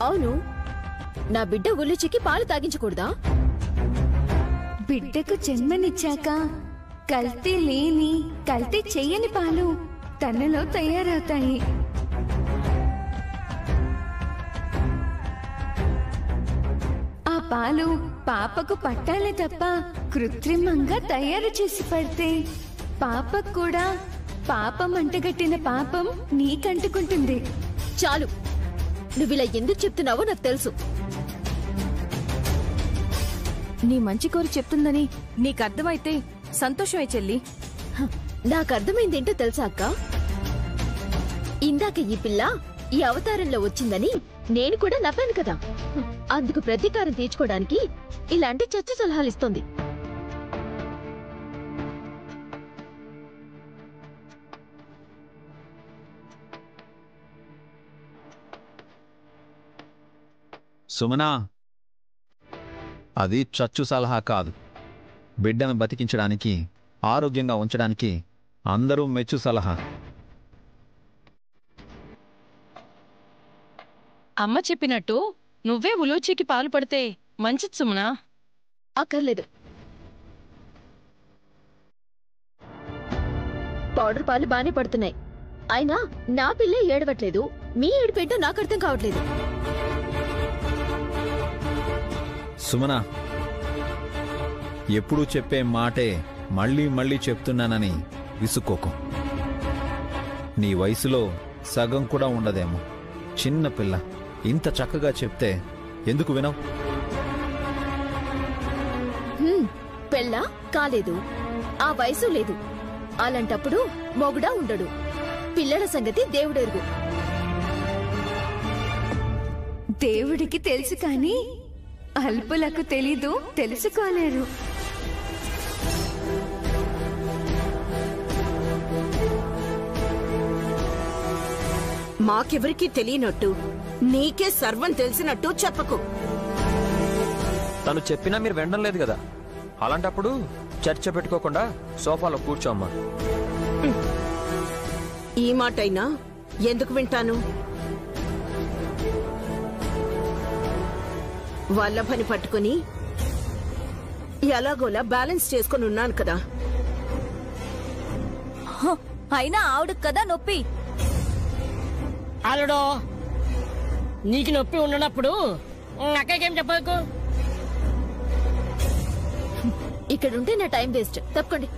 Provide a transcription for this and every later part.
అవును, నా బిడ్డ ఉల్లిచికి పాలు తాగించకూడదా? బిడ్డకు జన్మనిచ్చాక కల్తీ లేని కల్తీ చెయ్యని పాలు తనలో తయారవుతాయి. ఆ పాలు పాపకు పట్టాలి తప్ప కృత్రిమంగా తయారు చేసి పడితే పాపకు కూడా పాపం అంటగట్టిన పాపం నీకంటుకుంటుంది. చాలు, నువ్విలా ఎందుకు చెప్తున్నావో నాకు తెలుసు. నీ మంచి కోరి చెప్తుందని నీకర్థమైతే సంతోషమే చెల్లి. నాకర్థమైందేంటో తెలుసా అక్క? ఇందాక ఈ పిల్ల ఈ అవతారంలో వచ్చిందని నేను కూడా నవ్వాను కదా, అందుకు ప్రతీకారం తీర్చుకోవడానికి ఇలాంటి చచ్చ సలహాలు ఇస్తోంది. సుమనా, అది చచ్చు సలహా కాదు. బిడ్డను బతికించడానికి, ఆరోగ్యంగా ఉంచడానికి అందరూ మెచ్చు సలహా. అమ్మ చెప్పినట్టు నువ్వే ఉలూచికి పాలు పడితే మంచిది సుమనా. అక్కర్లేదు, పౌడర్ పాలు బానే పడుతున్నాయి. అయినా నా పిల్లే ఏడవట్లేదు, మీ ఏడిపేంటో నాకు అర్థం కావట్లేదు. సుమనా, ఎప్పుడూ చెప్పే మాటే మళ్ళీ మళ్ళీ చెప్తున్నానని విసుక్కోకు. నీ వయసులో సగం కూడా ఉండదేమో. చిన్న పిల్ల ఇంత చక్కగా చెప్తే ఎందుకు వినవు? పెళ్ళా కాలేదు, ఆ వయసు లేదు. అలాంటప్పుడు మొగుడా ఉండడు. పిల్లల సంగతి దేవుడెరుగు. దేవుడికి తెలుసు కాని అల్పులకు తెలీదు, తెలుసుకోలేరు. మాకెవరికి తెలియనట్టు నీకే సర్వం తెలిసినట్టు చెప్పకు. తను చెప్పినా మీరు వినడం లేదు కదా, అలాంటప్పుడు చర్చ పెట్టుకోకుండా సోఫాలో కూర్చోమ్మా. ఈ మాటైనా ఎందుకు వింటాను? వల్లభని పట్టుకుని ఎలాగోలా బ్యాలెన్స్ చేసుకుని ఉన్నాను కదా. అయినా ఆవిడ కదా నొప్పి. అల్లుడో, నీకు నొప్పి ఉన్నప్పుడు అక్కకేం చెప్పకు. ఇక్కడుంటే నా టైం వేస్ట్. తప్పకండి.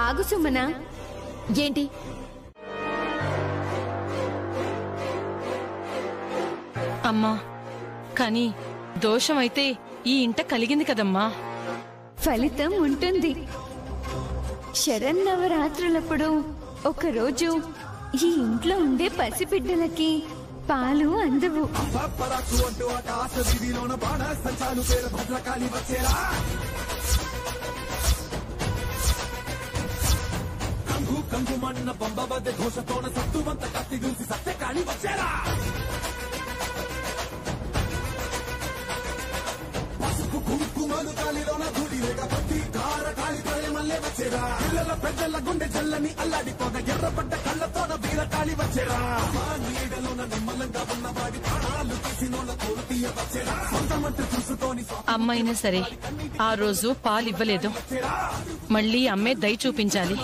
ఆగు సుమనా. ఏంటి? అమ్మా, కానీ దోషమైతే ఈ ఇంట కలిగింది కదమ్మా. ఫలితం ఉంటుంది. శరన్నవరాత్రులప్పుడు ఒకరోజు ఈ ఇంట్లో ఉండే పసిబిడ్డలకి పాలు అందవు. అమ్మైనా సరే ఆ రోజు పాలివ్వలేదు. మళ్ళీ అమ్మే దయ చూపించాలి.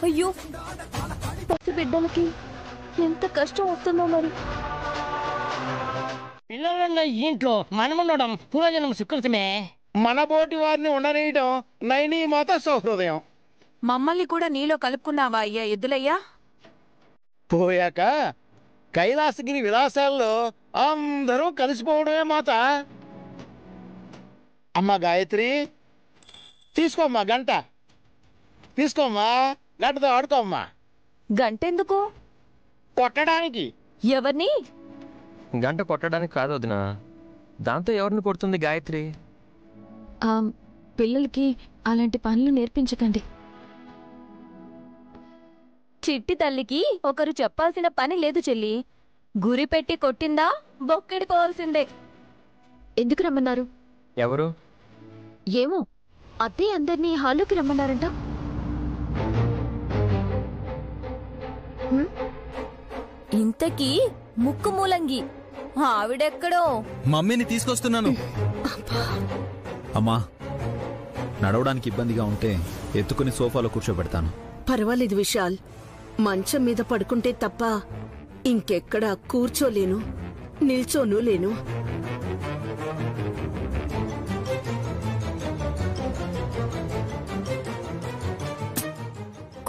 అయ్యో, పసి బిడ్డలకి ఎంత కష్టం వస్తుందో మరి. పిల్లలున్న ఇంట్లో మనముండడం పూర్వజన్మ సుకృతమే. మన బోటి వారిని ఉండనీయడం నైనీ మాత సౌహృదయం. మమ్మల్ని కూడా నీలో కలుపుకున్నావా అయ్యా ఎద్దులయ్యా? పోయాక కైలాసగిరి విలాసాల్లో అందరూ కలిసిపోవడమే మాత. అమ్మా గాయత్రి, తీసుకోమ్మా గంట. తీసుకోమ్మా, గంటతో ఆడుకోమ్మా. గంటెందుకు? కొట్టడానికి. ఎవరిని? గంట కొట్టడానికి కాదు వదిన, దాంతో ఎవరిని కొడుతుంది గాయత్రి? పిల్లలకి అలాంటి పనులు నేర్పించకండి. చిట్టి తల్లికి ఒకరు చెప్పాల్సిన పని లేదు చెల్లి. గురి పెట్టి కొట్టిందా బొక్కెడిపోవాల్సిందే. ఎందుకు రమ్మన్నారు? ఎవరు? ఏమో, అదే అందరినీ హాల్లోకి రమ్మన్నారంట. ఇంతకీ ముక్కు మూలంగి ఆవిడెక్కడో? మమ్మీని తీసుకొస్తున్నాను. అమ్మా, నడవడానికి ఇబ్బందిగా ఉంటే ఎత్తుకుని సోఫాలో కూర్చోబెడతాను. పర్వాలేదు విశాల్, మంచం మీద పడుకుంటే తప్ప ఇంకెక్కడా కూర్చోలేను, నిల్చోను లేను.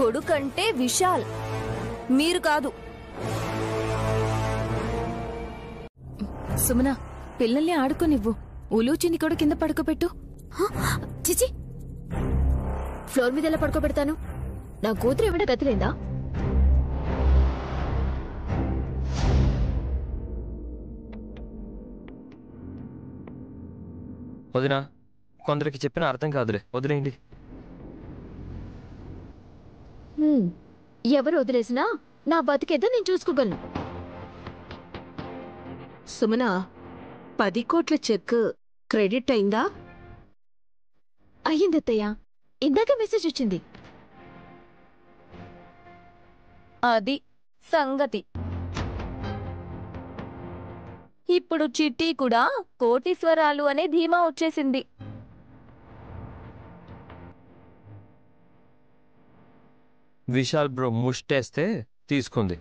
కొడుకంటే విశాల్, మీరు కాదు. సుమన, పిల్లల్ని ఆడుకోనివ్వు. ఉలూచిని కూడా కింద పడుకోబెట్టు. చిచి, ఫ్లోర్ మీద ఎలా పడుకోబెడతాను? నా కూతురు ఏమైనా గతిలేదా? వదినా, కొందరికి చెప్పిన అర్థం కాదులే, వదిలేయండి. ఎవరు వదిలేసినా నా బతికేదో నేను చూసుకోగలను. సుమన, 10 కోట్ల చెక్ క్రెడిట్ అయిందా? అయ్యిందత్తయ్య, ఇందాక మెసేజ్ వచ్చింది. అది సంగతి. ఇప్పుడు చిట్టి కూడా కోటీశ్వరాలు అనే ధీమా వచ్చేసింది. విశాల్ బ్రో ముష్టేస్తే తీసుకుంది.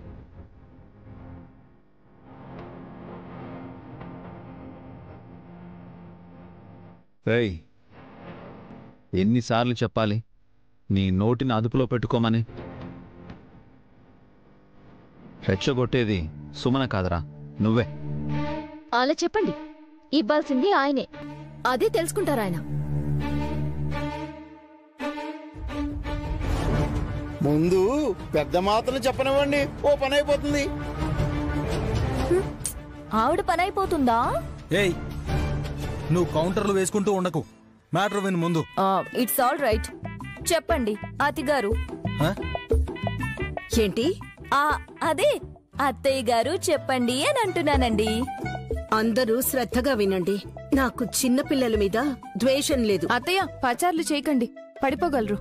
రేయ్, ఎన్నిసార్లు చెప్పాలి నీ నోటిని అదుపులో పెట్టుకోమని? రెచ్చగొట్టేది సుమన కాదరా, నువ్వే. అలా చెప్పండి, ఇవ్వాల్సింది ఆయనే, అదే తెలుసుకుంటారాయన. ముందు పెద్ద మాత్రం చెప్పనివ్వండి, ఓ పని అయిపోతుంది. ఆవిడ పనైపోతుందా? ఏయ్, నువ్వు కౌంటర్లు వేసుకుంటూ ఉండకు. మ్యాటర్ విను ముందు. It's all right. చెప్పండి అతిగారు. ఏంటి? అదే అత్తయ్య గారు చెప్పండి అని అంటున్నానండి. అందరూ శ్రద్ధగా వినండి. నాకు చిన్న పిల్లల మీద ద్వేషం లేదు. అత్తయ్య, పచార్లు చేయకండి, పడిపోగలరు.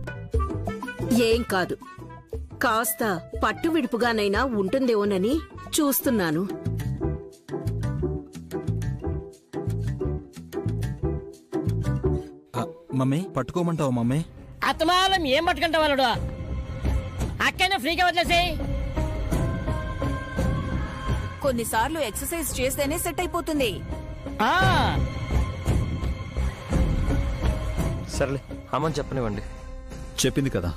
ఏం కాదు, కాస్త పట్టు విడుపుగానైనా ఉంటుందేమోనని చూస్తున్నాను. Mummy, పట్టుకోమంటావు mummy? అత్తమాలం ఏం పట్టుకుంటా వాళ్ళడు? అక్కనే ఫ్రీగా వదిలేసేయ్. కొన్నిసార్లు ఎక్సర్సైజ్ చేస్తేనే సెట్ అయిపోతుంది. సర్లే, అమ్మని చెప్పనివ్వండి. చెప్పింది కదా,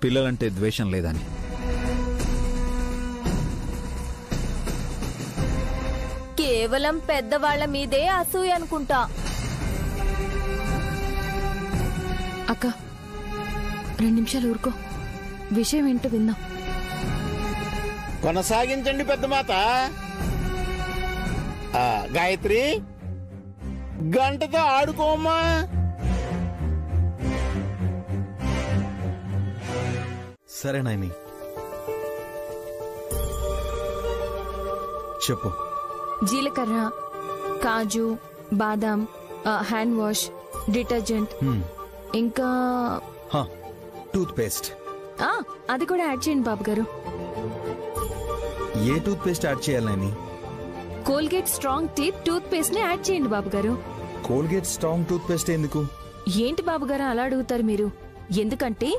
పిల్లలంటే ద్వేషం లేదని. కేవలం పెద్దవాళ్ల మీదే అసూయ అనుకుంటా. అక్క, 2 నిమిషాలు ఊరుకో, విషయం ఏంటో విందాం. కొనసాగించండి పెద్ద మాత. గాయత్రి, గంటతో ఆడుకోమ్మా. సరే నాయని, చెప్పు. జీలకర్ర, కాజు, బాదాం, హ్యాండ్ వాష్, డిటర్జెంట్, ఇంకా టూత్ పేస్ట్. అది కూడా యాడ్ చేయండి బాబు గారు. ఏ టూత్ పేస్ట్ యాడ్ చేయాలి నాయని? Colgate strong teeth toothpaste ని యాడ్ చేయండి బాబు గారు. కోల్గేట్ స్ట్రాంగ్ టూత్ పేస్ట్ ఎందుకు? ఏంటి బాబు గారు అలా అడుగుతారు మీరు? ఎందుకంటే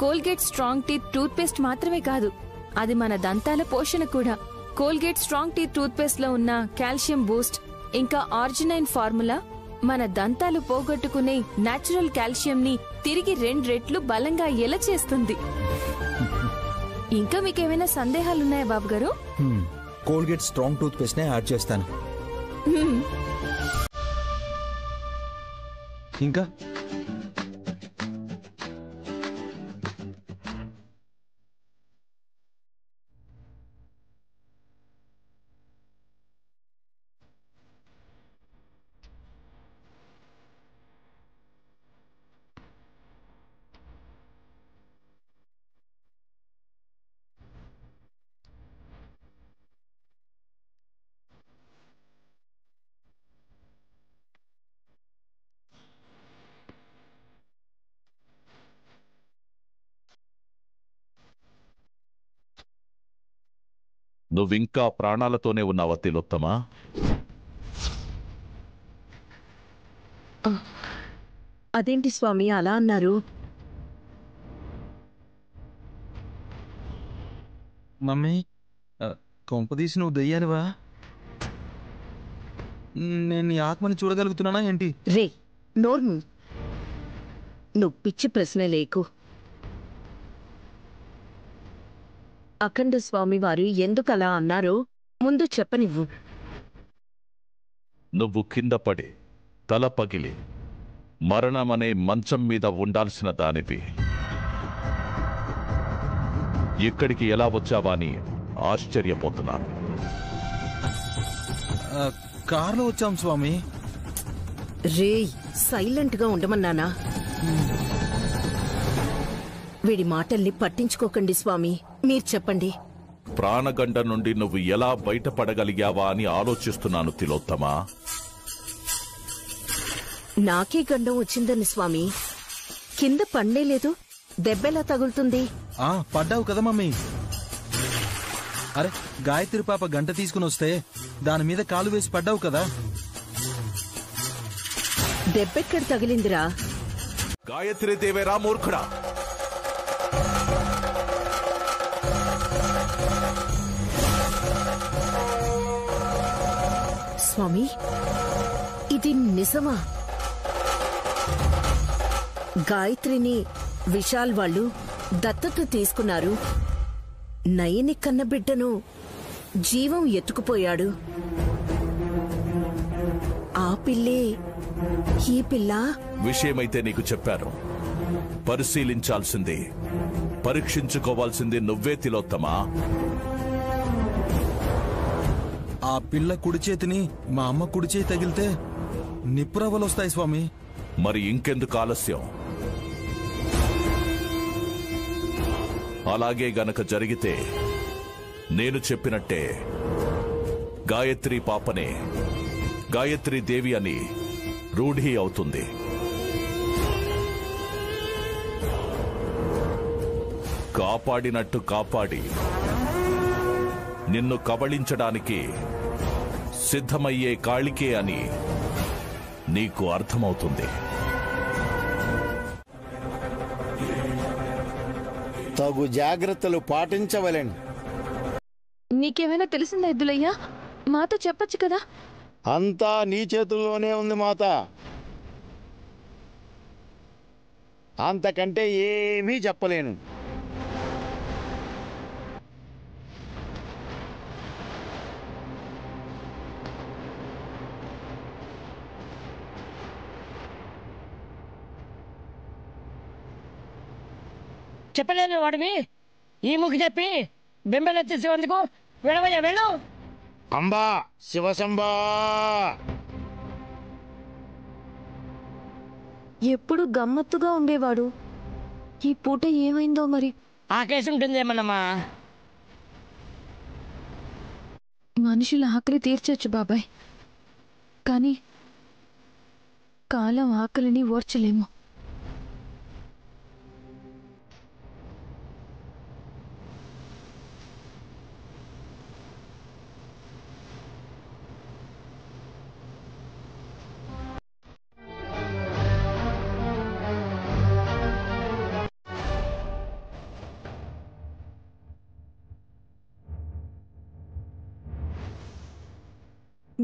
Colgate strong teeth toothpaste మాత్రమే కాదు, అది మన దంతాల పోషణ కూడా. Colgate strong teeth toothpaste లో ఉన్న కాల్షియం బూస్ట్ ఇంకా ఆర్జినైన్ ఫార్ములా మన దంతాలు పోగొట్టుకునే నేచురల్ కాల్షియం ని తిరిగి 2 రెట్లు బలంగా ఎలా చేస్తుంది. ఇంకా మీకేమైనా సందేహాలున్నాయా బాబు గారు? కోల్గేట్ స్ట్రాంగ్ టూత్ పేస్ట్ నే యాడ్ చేస్తాను. ఇంకా నువ్వింకా ప్రాణాలతోనే ఉన్నావా తిలోత్తమా? అదేంటి స్వామి అలా అన్నారు? మమ్మీ కొంపదీసి నువ్వు దయ్యానివా? నేను నీ ఆత్మని చూడగలుగుతున్నానా ఏంటి? రే నోర్ము, నువ్వు పిచ్చి ప్రశ్న లేకు. అఖండ స్వామి వారు ఎందుకలా అన్నారో ముందు చెప్పనివ్వు. నువ్వు కింద పడి తల పగిలి మరణమనే మంచం మీద ఉండాల్సిన దానివి ఇక్కడికి ఎలా వచ్చావా అని ఆశ్చర్యపోతున్నాను. కారులో వచ్చాం స్వామి. రే సైలెంట్ గా ఉండమన్నానా? వీడి మాటల్ని పట్టించుకోకండి స్వామి, మీరు చెప్పండి. ప్రాణగండ నుండి నువ్వు ఎలా బయటపడగలిగావా అని ఆలోచిస్తున్నాను తిలోత్తమా. నాకే గండం వచ్చిందని స్వామి, కింద పన్నే లేదు, దెబ్బెలా తగులుతుంది? పడ్డావు కదా మమ్మీ. అరే గాయత్రి పాప గంట తీసుకుని వస్తే దాని మీద కాలు వేసి పడ్డావు కదా. దెబ్బెక్కడ తగిలిందిరా? గాయత్రి దేవేరా మూర్ఖుడా. స్వామి ఇది నిజమా? గాయత్రిని విశాల్ వాళ్ళు దత్తత తీసుకున్నారు. నయని కన్న బిడ్డను జీవం ఎత్తుకుపోయాడు. ఆ పిల్లే ఈ పిల్ల. విషయమైతే నీకు చెప్పాను, పరిశీలించాల్సింది పరీక్షించుకోవాల్సింది నువ్వే తిలోత్తమా. ఆ పిల్ల కుడి చేతిని మా అమ్మ కుడి చేతి తగిలితే నిప్పురవ్వలొస్తాయి స్వామి. మరి ఇంకెందుకు ఆలస్యం? అలాగే గనక జరిగితే నేను చెప్పినట్టే గాయత్రి పాపనే గాయత్రి దేవి అని రూఢి అవుతుంది. కాపాడినట్టు కాపాడి నిన్ను కబళించడానికి సిద్ధమయ్యే కాళికే అని నీకు అర్థమవుతుంది. తగు జాగ్రత్తలు పాటించవలెను. నీకేమైనా తెలిసిందా ఎద్దులయ్యా? మాతో చెప్పొచ్చు కదా. అంతా నీ చేతుల్లోనే ఉంది మాత, అంతకంటే ఏమీ చెప్పలేను. చెప్పలేను వాడివి ఈ ముఖి చెప్పి బింబెలెత్తేసేందుకు వెళ్ళవయ్యా, వెళ్ళు. అంబా శివశంబా. ఎప్పుడు గమ్మత్తుగా ఉండేవాడు, ఈ పూట ఏమైందో మరి. ఆ కేసు ఉంటుందేమన్నమ్మా. మనుషుల ఆకలి తీర్చొచ్చు బాబాయ్, కానీ కాలం ఆకలిని ఓర్చలేము.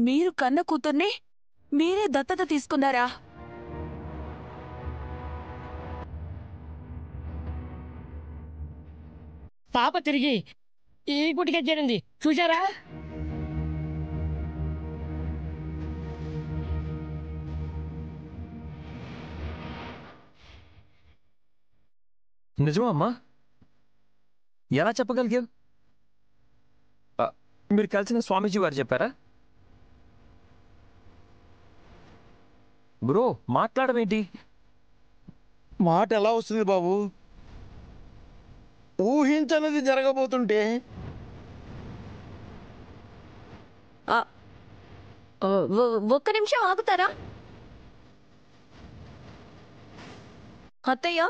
మీరు కన్న కూతుర్ని మీరే దత్తత తీసుకున్నారా? పాప తిరిగి ఈ గుటికే చేరింది, చూశారా? నిజమా అమ్మా? ఎలా చెప్పగలిగావు? మీరు కలిసిన స్వామీజీ వారు చెప్పారా? బ్రో మాట్లాడమేంటి? మాట ఎలా వస్తుంది బాబు? ఊహించనిది జరగబోతుంటే ఒక్క నిమిషం ఆగుతారా? అత్తయ్య,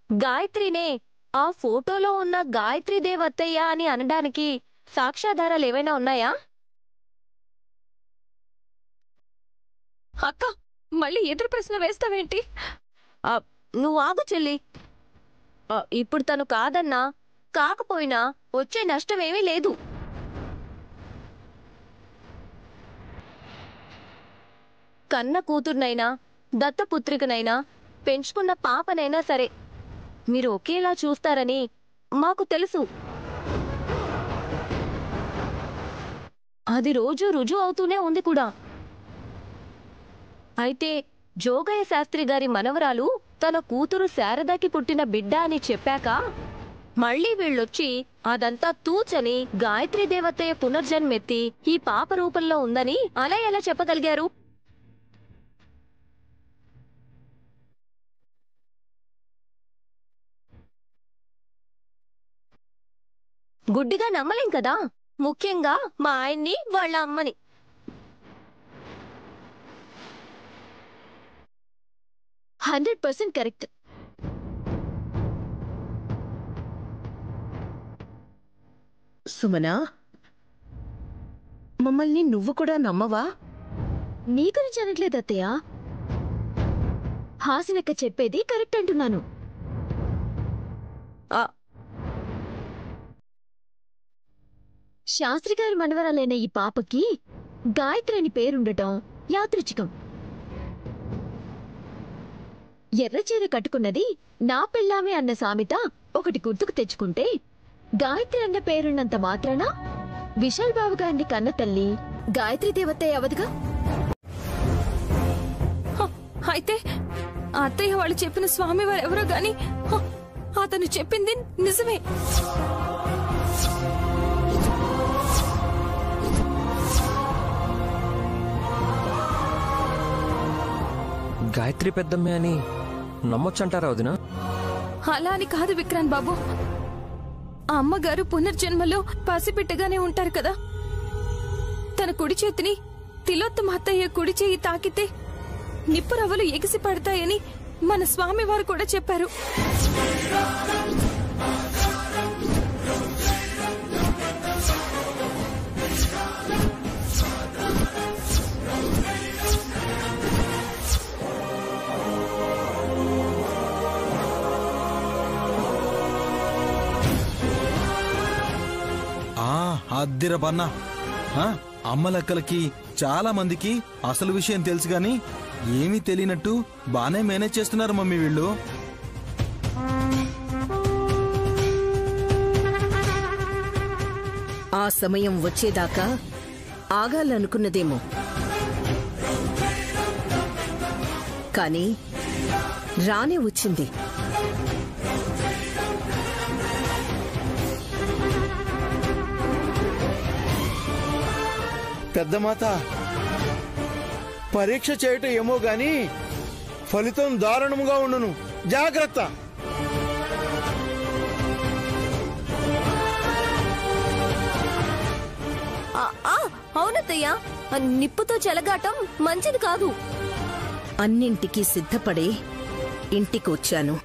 గాయత్రినే ఆ ఫోటోలో ఉన్న గాయత్రీదేవి అత్తయ్య అని అనడానికి సాక్ష్యాధారాలు ఏవైనా ఉన్నాయా? అక్క, మళ్ళీ ఎదురు ప్రశ్న వేస్తావేంటి? నువ్వు ఆగు చెల్లి. ఇప్పుడు తను కాదన్నా కాకపోయినా వచ్చే నష్టమేమీ లేదు. కన్న కూతుర్నైనా దత్తపుత్రికనైనా పెంచుకున్న పాపనైనా సరే మీరు ఒకేలా చూస్తారని మాకు తెలుసు. అది రోజు రుజువు అవుతూనే ఉంది కూడా. అయితే జోగయ్య శాస్త్రి గారి మనవరాలు తన కూతురు శారదకి పుట్టిన బిడ్డ అని చెప్పాక మళ్ళీ వీళ్ళొచ్చి అదంతా తూచని గాయత్రీ దేవతయ్య పునర్జన్మెత్తి ఈ పాప రూపంలో ఉందని అలా ఎలా చెప్పగలిగారు? గుడ్డిగా నమ్మలేం కదా, ముఖ్యంగా మా ఆయన్ని వాళ్ళ అమ్మని. కరెక్ట్. సుమనా, మమ్మల్ని నువ్వు కూడా నమ్మవా? నీ గురించి అనట్లేదు అత్తయ్య, హాసినక్క చెప్పేది కరెక్ట్ అంటున్నాను. శాస్త్రి గారి మనవరాలైన ఈ పాపకి గాయత్రి అని పేరుండటం యాదృచ్ఛికం. ఎర్రచీర కట్టుకున్నది నా పెళ్ళామే అన్న సామెత ఒకటి గుర్తుకు తెచ్చుకుంటే గాయత్రి అన్న పేరున్నంత మాత్రాన విశాల్ బాబు గారిని కన్న తల్లి గాయత్రీ దేవతయ్య అవదుగా. అయితే అత్తయ్య వాళ్ళు చెప్పిన స్వామివారు ఎవరో గాని అతను చెప్పింది నిజమే. గాయత్రి పెద్దమ్మే అని నమ్మొచ్చంటారా వదినా? అలా అని కాదు విక్రాంత్ బాబు, ఆ అమ్మగారు పునర్జన్మలో పసిపిట్టగానే ఉంటారు కదా. తన కుడి చేతిని తిలోత్తమ అత్తయ్య కుడి చేయి తాకితే నిప్పురవ్వలు ఎగిసి పడతాయని మన స్వామివారు కూడా చెప్పారు. అద్దిర బన్నా, అమ్మ లెక్కలకి చాలా మందికి అసలు విషయం తెలుసు గాని ఏమీ తెలియనట్టు బానే మేనేజ్ చేస్తున్నారు మమ్మీ వీళ్ళు. ఆ సమయం వచ్చేదాకా ఆగాలనుకున్నదేమో, కానీ రానే వచ్చింది. పెద్దమాత, పరీక్ష చేయటం ఏమో గాని ఫలితం దారుణముగా ఉండును, జాగ్రత్త. అవునత్తయ్య, నిప్పుతో చెలగాటం మంచిది కాదు. అన్నింటికీ సిద్ధపడే ఇంటికొచ్చాను.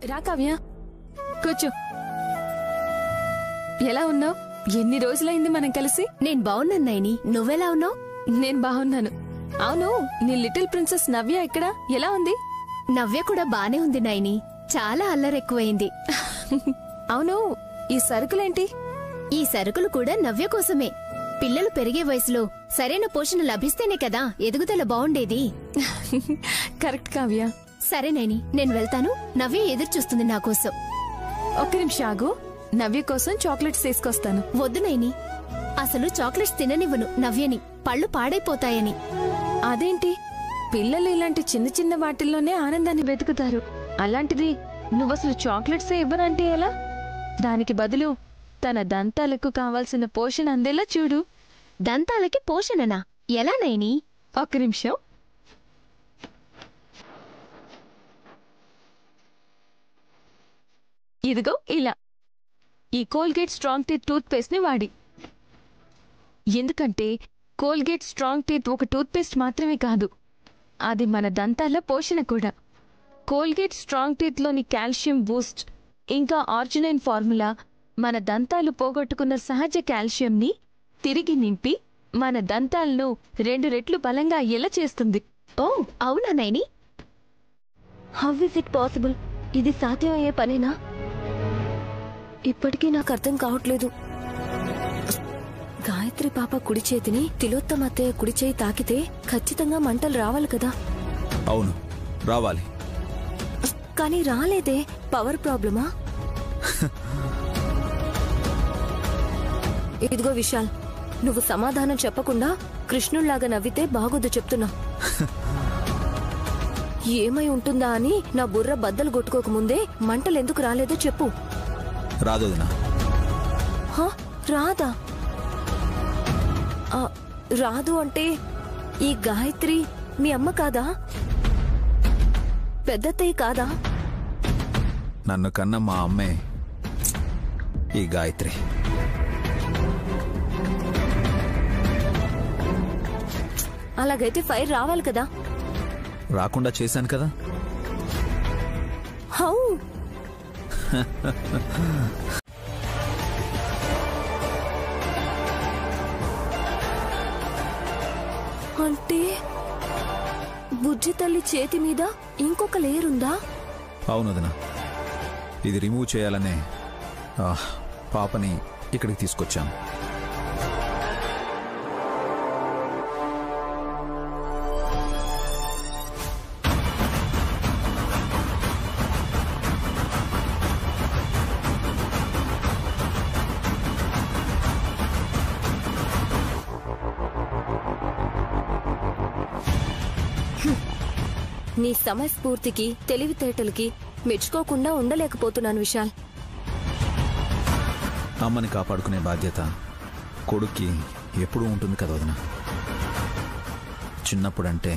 రా కావ్య, కూర్చో. ఎలా ఉన్నావు? ఎన్ని రోజులైంది మనం కలిసి? నేను బాగున్నాను నైని, నువ్వెలా ఉన్నావు? నేను బాగున్నాను. అవును, నీ లిటిల్ ప్రిన్సెస్ నవ్య ఎక్కడ? ఎలా ఉంది? నవ్య కూడా బానే ఉంది నాయని. చాలా అల్లరెక్కువైంది. అవును, ఈ సరుకులేంటి? ఈ సరుకులు కూడా నవ్య కోసమే. పిల్లలు పెరిగే వయసులో సరైన పోషణ లభిస్తేనే కదా ఎదుగుదల బాగుండేది. కరెక్ట్ కావ్య. సరే నైని, నేను వెళ్తాను. నవ్య ఎదురు చూస్తుంది నా కోసం. ఒక్క నిమిషం ఆగు, నవ్య కోసం చాక్లెట్స్ తీసుకొస్తాను. వద్దు నైని, అసలు చాక్లెట్స్ తిననివ్వను నవ్యని, పళ్ళు పాడైపోతాయని. అదేంటి, పిల్లలు ఇలాంటి చిన్న చిన్న వాటిల్లోనే ఆనందాన్ని వెతుకుతారు. అలాంటిది నువ్వసలు చాక్లెట్సే ఇవ్వనంటే ఎలా? దానికి బదులు తన దంతాలకు కావాల్సిన పోషణ అందేలా చూడు. దంతాలకి పోషణనా? ఎలా నైని? ఒక్క నిమిషం. ఇదిగో ఇలా ఈ Colgate strong teeth toothpaste ని వాడి. ఎందుకంటే కోల్గేట్ స్ట్రాంగ్ టీత్ ఒక టూత్ పేస్ట్ మాత్రమే కాదు, అది మన దంతాల పోషణ కూడా. కోల్గేట్ స్ట్రాంగ్ టీత్ లోని కాల్షియం బూస్ట్ ఇంకా ఆర్జినైన్ ఫార్ములా మన దంతాలు పోగొట్టుకున్న సహజ కాల్షియంని తిరిగి నింపి మన దంతాలను 2 రెట్లు బలంగా అయ్యేలా చేస్తుంది. ఓ అవునా Naini? How is it possible? ఇది సాధ్యమయ్యే పనేనా? ఇప్పటికీ నాకు అర్థం కావట్లేదు. గాయత్రి పాప కుడి చేతిని తిలోత్తమ అత్తయ్య కుడి చేయి తాకితే ఖచ్చితంగా మంటలు రావాలి కదా? అవును, రావాలి. కానీ రాలేదే. పవర్ ప్రాబ్లమా? ఇదిగో విశాల్, నువ్వు సమాధానం చెప్పకుండా కృష్ణుళ్లాగా నవ్వితే బాగోదు చెప్తున్నా. ఏమై ఉంటుందా అని నా బుర్ర బద్దలు కొట్టుకోకముందే మంటలెందుకు రాలేదో చెప్పు. రాదు. రాదా? రాదు అంటే ఈ గాయత్రి మీ అమ్మ కాదా? పెద్దత్తయ్య కాదా? నన్ను కన్న మా అమ్మే ఈ గాయత్రి. అలాగైతే ఫైర్ రావాలి కదా? రాకుండా చేశాను కదా. హౌ? అంటే బుజ్జి తల్లి చేతి మీద ఇంకొక లేయర్ ఉందా? అవును వదినా, ఇది రిమూవ్ చేయాలనే పాపని ఇక్కడికి తీసుకొచ్చాను. నీ సమయస్ఫూర్తికి తెలివితేటలకి మెచ్చుకోకుండా ఉండలేకపోతున్నాను విశాల్. అమ్మని కాపాడుకునే బాధ్యత కొడుక్కి ఎప్పుడూ ఉంటుంది కదా వదినా. చిన్నప్పుడంటే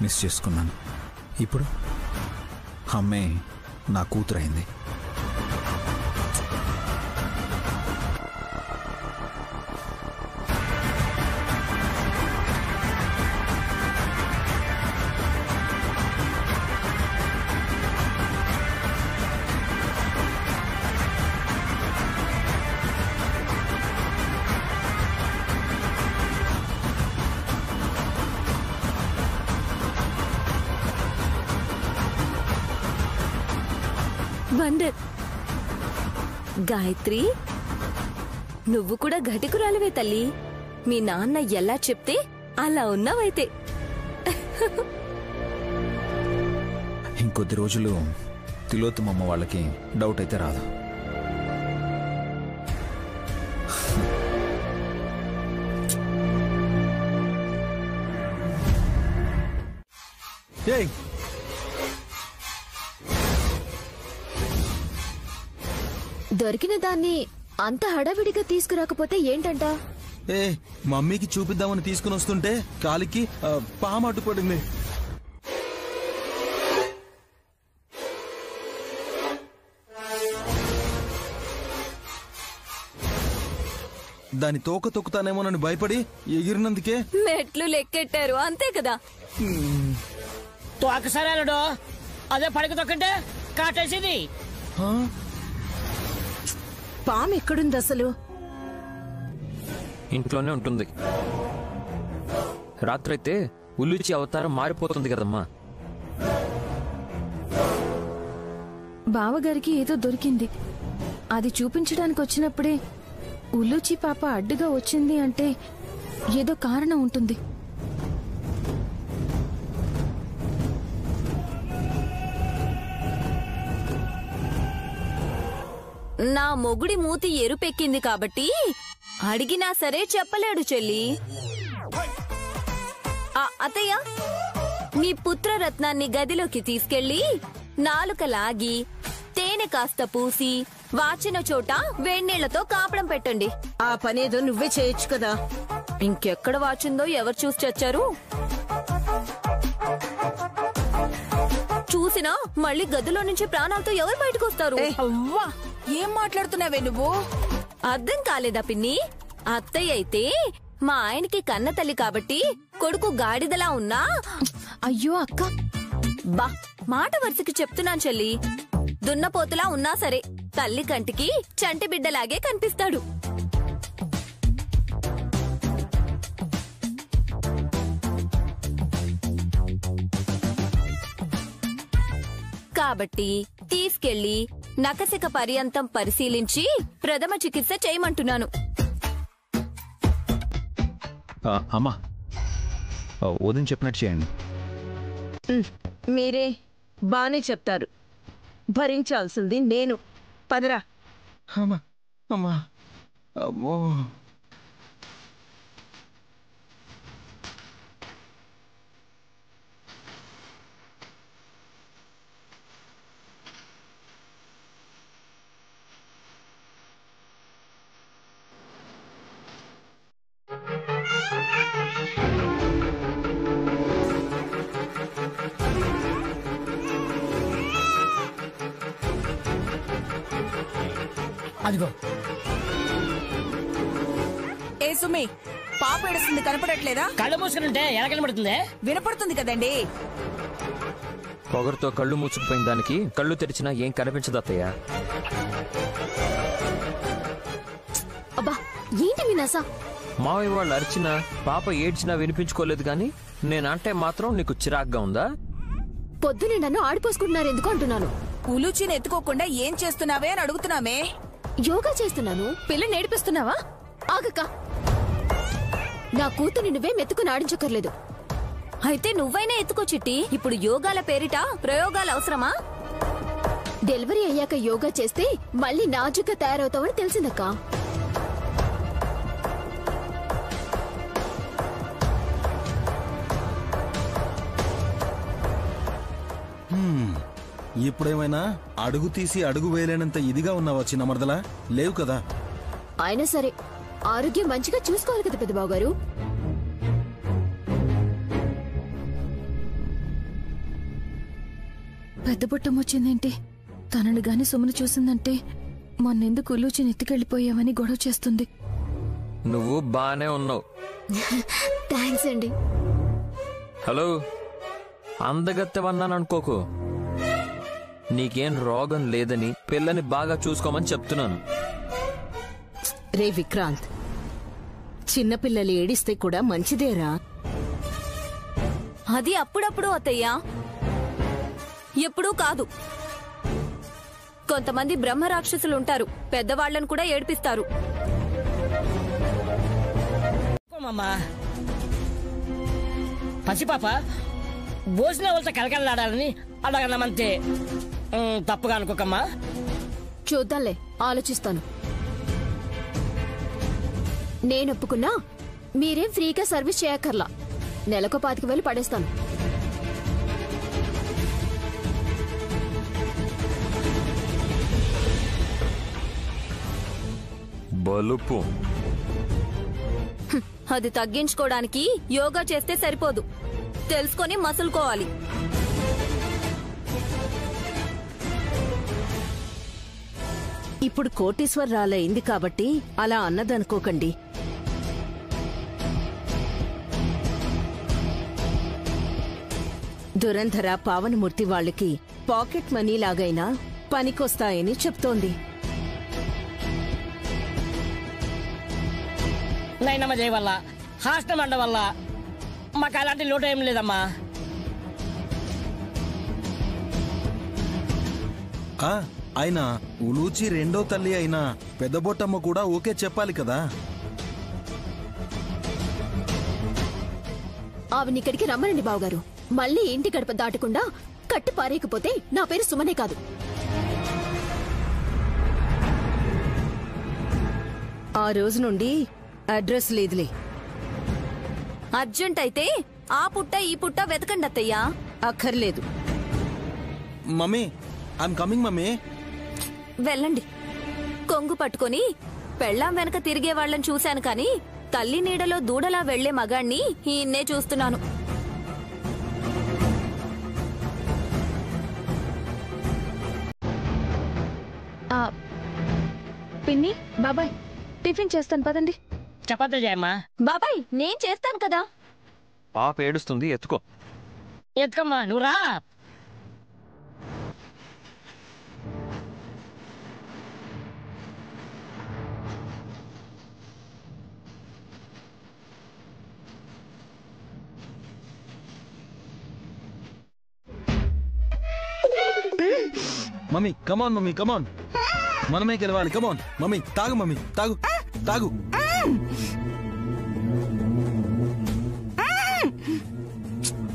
మిస్ చేసుకున్నాను. ఇప్పుడు అమ్మే నా కూతురైంది. వండర్. గాయత్రి, నువ్వు కూడా ఘటికురాలివే తల్లి. మీ నాన్న ఎలా చెప్తే అలా ఉన్నావైతే. ఇంకొద్ది రోజులు తిలోత్తమమ్మ వాళ్ళకి డౌట్ అయితే రాదు. దొరికిన దాన్ని అంత హడావిడిగా తీసుకురాకపోతే ఏంటంట? మమ్మీకి చూపిద్దామని తీసుకుని వస్తుంటే కాలికి పాము అడ్డుపడింది. దాని తోక తొక్కుతానేమోనని భయపడి ఎగిరినందుకే మెట్లు లెక్కెట్టారు అంతే కదా. తోకసారి అల్లుడు, అదే పడక తొక్కంటే కాటేసేది. పాము ఎక్కడుంది అసలు? ఇంట్లోనే ఉంటుంది. రాత్రైతే ఉల్లుచి అవతారం మారిపోతుంది కదమ్మా. బావగారికి ఏదో దొరికింది, అది చూపించడానికి వచ్చినప్పుడే ఉల్లుచి పాప అడ్డుగా వచ్చింది అంటే ఏదో కారణం ఉంటుంది. నా మొగుడి మూతి ఎరుపెక్కింది కాబట్టి అడిగినా సరే చెప్పలేడు చెల్లి. అత్తయ్య, మీ పుత్రరత్నాన్ని గదిలోకి తీసుకెళ్లి నాలుక లాగి తేనె కాస్త పూసి వాచిన చోట వేణీళ్లతో కాపడం పెట్టండి. ఆ పనేదో నువ్వే చేయొచ్చు కదా. ఇంకెక్కడ వాచిందో ఎవరు చూసి చచ్చారు? చూసినా మళ్ళీ గదిలో నుంచి ప్రాణాలతో ఎవరు బయటకు వస్తారు? ఏం మాట్లాడుతున్నావే నువ్వు? అర్థం కాలేదా పిన్ని? అత్తయ్య అయితే మా ఆయనకి కన్న తల్లి కాబట్టి కొడుకు గాడిదలా ఉన్నా. అయ్యో అక్క, బా మాట వరుసకి చెప్తున్నాను చెల్లి. దున్నపోతులా ఉన్నా సరే తల్లి కంటికి చంటి బిడ్డలాగే కనిపిస్తాడు. కాబట్టి తీసుకెళ్లి నకసిక పర్యంతం పరిశీలించి ప్రథమ చికిత్స చేయమంటున్నాను. అమ్మా, వదిన చెప్పినట్టు చేయండి. మీరే బానే చెప్తారు, భరించాల్సింది నేను. పదరా. అమ్మా అమ్మా, అమ్మో. అదిగో ఏ సుమి, పాప ఏడుస్తుంది, కనపడట్లేదా? కళ్ళు మూసుకుని ఎలా కనపడుతుంది? వినపడుతుంది కదండి. పొగరుతో కళ్ళు మూసుకుపోయిన దానికి కళ్ళు తెరిచినా ఏం కనిపించదు అత్తయ్య. అబ్బా ఏంటి వినాసా? మావయ్య వాళ్ళు అరిచినా పాప ఏడ్చినా వినిపించుకోలేదు గాని నేనంటే మాత్రం నీకు చిరాగ్గా ఉందా? పొద్దునే నన్ను ఆడిపోసుకుంటున్నారు ఎందుకు అంటున్నాను. ఉలుచిని ఎత్తుకోకుండా ఏం చేస్తున్నావే అని అడుగుతున్నామే. యోగా చేస్తున్నాను. పిల్లని నేర్పిస్తున్నావా? ఆగక్క, నా కూతుని నువ్వే మెత్తుకుని ఆడించక్కర్లేదు. అయితే నువ్వైనా ఎత్తుకో చిట్టి. ఇప్పుడు యోగాల పేరిట ప్రయోగాలు అవసరమా? డెలివరీ అయ్యాక యోగా చేస్తే మళ్ళీ నాజుగ్గా తయారవుతావని తెలిసిందక్క. ఇప్పుడేమైనా అడుగు తీసి అడుగు వేయలేనంత ఇదిగా ఉన్నావా చిన్న మరదలా? లేవు కదా. అయినా సరే ఆరోగ్యం మంచిగా చూసుకోవాలి కదా పెద్దబాబు గారు. పెద్ద బుట్టం వచ్చిందేంటి? తనను గాని సుమను చూసిందంటే మొన్నెందుకు ఉల్లుచిని ఎత్తుకెళ్లిపోయావని గొడవ చేస్తుంది. నువ్వు బానే ఉన్నావు. థ్యాంక్స్ అండి. హలో, అందగత్తెవన్నాననుకోకు. నీకేం రోగం లేదని పిల్లని బాగా చూసుకోమని చెప్తున్నాను. రే విక్రాంత్, చిన్నపిల్లలు ఏడిస్తే కూడా మంచిదేరా. అది అప్పుడప్పుడు అత్తయ్యా, ఎప్పుడూ కాదు. కొంతమంది బ్రహ్మరాక్షసులుంటారు, పెద్దవాళ్లను కూడా ఏడిపిస్తారు. పసిపాప భోజన వాళ్ళతో కలకలాడాలని అడగనమంతే. తప్పుగా అనుకోకమ్మా. చూద్దాంలే, ఆలోచిస్తాను. నేను ఒప్పుకున్నా మీరేం ఫ్రీగా సర్వీస్ చేయక్కర్లా. నెలకు 25,000 పడేస్తాను. బలుపు అది తగ్గించుకోవడానికి యోగా చేస్తే సరిపోదు, తెలుసుకొని మసులుకోవాలి. ఇప్పుడు కోటీశ్వరరాలైంది కాబట్టి అలా అన్నదనుకోకండి. దురంధర పావనమూర్తి వాళ్ళకి పాకెట్ మనీ లాగైనా పనికొస్తాయని చెప్తోంది. నైనమ్మ జయ వల్ల, హాస్టల్ మండ వల్ల మాకు అలాంటి లోటు ఏం లేదమ్మా. ఆయన ఉలూచి రెండో తల్లి అయిన పెద్దబొట్టమ్మ కూడా ఓకే చెప్పాలి కదా. ఆవిని ఇక్కడికి రమ్మనండి బావగారు. మళ్ళీ ఇంటి గడప దాటకుండా కట్టి పారేయకపోతే నా పేరు సుమనే కాదు. ఆ రోజు నుండి అడ్రస్ లేదులే. అర్జెంట్ అయితే ఆ పుట్ట ఈ పుట్ట వెతకండి అత్తయ్యా. అక్కర్లేదు. Mummy I'm coming mummy. వెళ్ళండి. కొంగు పట్టుకొని పెళ్ళాం వెనక తిరిగే వాళ్ళని చూశాను కాని తల్లి నీడలో దూడలా వెళ్లే మగాణ్ణి ఈయన్నే చూస్తున్నాను. పిన్ని, బాబాయ్ టిఫిన్ చేస్తాను పదండి. చపాతీ చేయమ్మా. బాబాయ్ నేను చేస్తాను కదా. పాప ఏడుస్తుంది, ఎత్తుకో. ఎత్తుకమ్మా, నువ్వు రా. మమ్మీ కమాన్, మమ్మీ కమాన్, మనమే గెలవాలి. కమాన్ మమ్మీ, తాగు మమ్మీ, తాగు తాగు.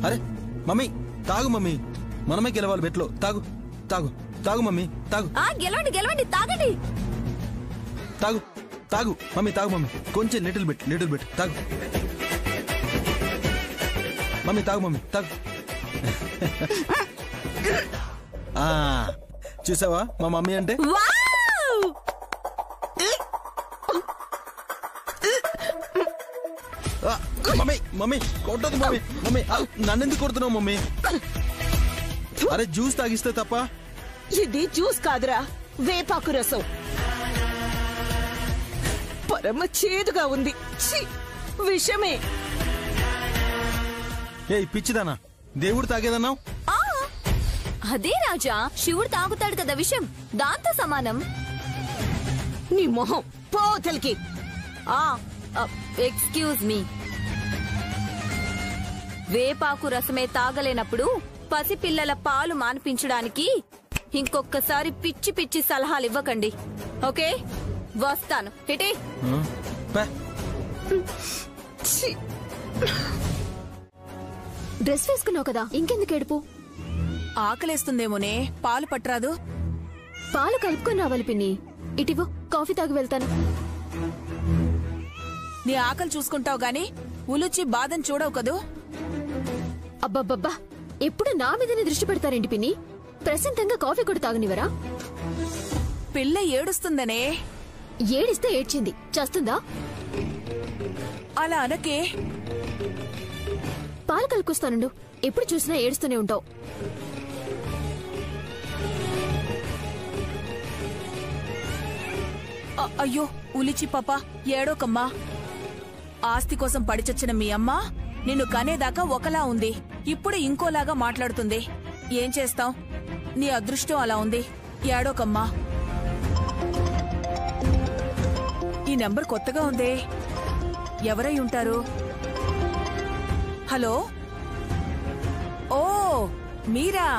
అరే మమ్మీ తాగు మమ్మీ, మనమే గెలవాలి బెట్లో. తాగు తాగు తాగు మమ్మీ, తాగు. గెలవండి గెలవండి, తాగండి. తాగు తాగు మమ్మీ, తాగు మమ్మీ, కొంచెం లిటిల్ బిట్ తాగు మమ్మీ, తాగు మమ్మీ, తాగు. చూసావా మా మమ్మీ అంటే? మమ్మీ మమ్మీ కొట్టదు మమ్మీ, మమ్మీ నన్నెందుకు కొడుతున్నావు మమ్మీ? అరే జ్యూస్ తాగిస్తే తప్ప. ఇది జ్యూస్ కాదురా, వేపాకు రసం. పరమ చేదుగా ఉంది. విషమే. ఏ పిచ్చిదానా, దేవుడు తాగేదన్నావు? అదే రాజా, శివుడు తాగుతాడు కదా విషం, దాంతో సమానం. నీ మొహం పోతలికి. Excuse me. వేపాకు రసమే తాగలేనప్పుడు పసిపిల్లల పాలు మాన్పించడానికి ఇంకొకసారి పిచ్చి పిచ్చి సలహాలు ఇవ్వకండి. ఓకే, వస్తాను. ఇటే డ్రెస్ వేసుకున్నావు కదా, ఇంకెందుకు ఏడుపు? ఆకలేస్తుందేమోనే, పాలు పట్టరాదు? పాలు కలుపుకొని రావాలి పిన్ని. ఇటివో, కాఫీ తాగి వెళ్తాను. నీ ఆకలి చూసుకుంటావు గాని ఉలుచి బాధను చూడవు కదూ. అబ్బబ్బబ్బా, ఎప్పుడు నా మీదనే దృష్టి పెడతారేంటి పిన్ని? ప్రశాంతంగా కాఫీ కూడా తాగనివరా? పిల్ల ఏడుస్తుందనే. ఏడిస్తే ఏడ్చింది, చేస్తుందా? అలా అనకే. పాలు కలుపుకొస్తానుండు, ఎప్పుడు చూసినా ఏడుస్తూనే ఉంటావు. అయ్యో ఉలిచి పాప, ఏడోకమ్మా. ఆస్తి కోసం పడిచొచ్చిన మీ అమ్మ నిన్ను కనేదాకా ఒకలా ఉంది, ఇప్పుడు ఇంకోలాగా మాట్లాడుతుంది. ఏం చేస్తాం, నీ అదృష్టం అలా ఉంది. ఏడోకమ్మా. ఈ నెంబర్ కొత్తగా ఉందే, ఎవరై ఉంటారు? హలో, ఓ మీరా?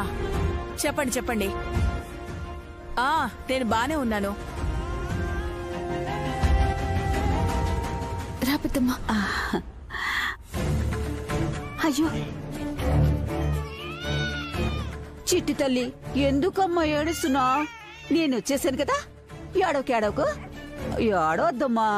చెప్పండి చెప్పండి. నేను బానే ఉన్నాను. రాపిద్దమ్మా. అయ్యో చిట్టి తల్లి, ఎందుకమ్మా ఏడుస్తున్నా? నేనొచ్చేసాను కదా, ఏడవకు ఏడవద్దమ్మా.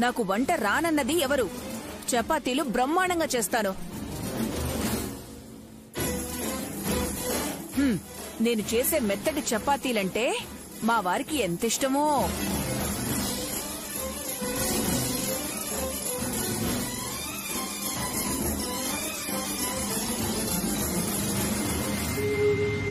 నాకు వంట రానన్నది ఎవరు? చపాతీలు బ్రహ్మాండంగా చేస్తాను. నేను చేసే మెత్తటి చపాతీలంటే మా వారికి ఎంత ఇష్టమో.